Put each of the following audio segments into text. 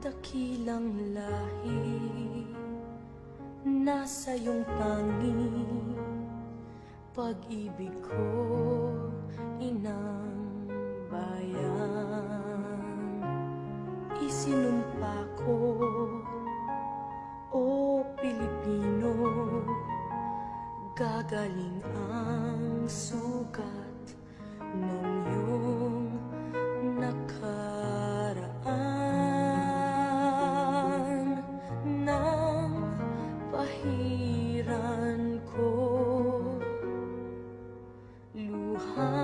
dakilang lahi, nasa iyong tangi, pag-ibig ko, inang bayan. Isinumpa ko, o Pilipino, gagaling ang sugat ng iyong nakaraan. Nang pahiran ko, luha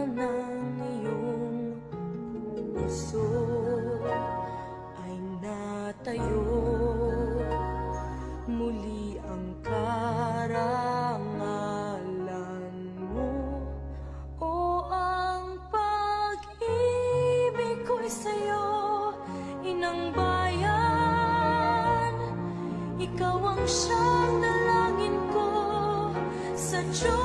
ng iyong puso ay natayo. Muli ang karangalan mo, o ang pag-ibig ko'y sa'yo, inang bayan. Ikaw ang siyang dalangin ko sa Diyos.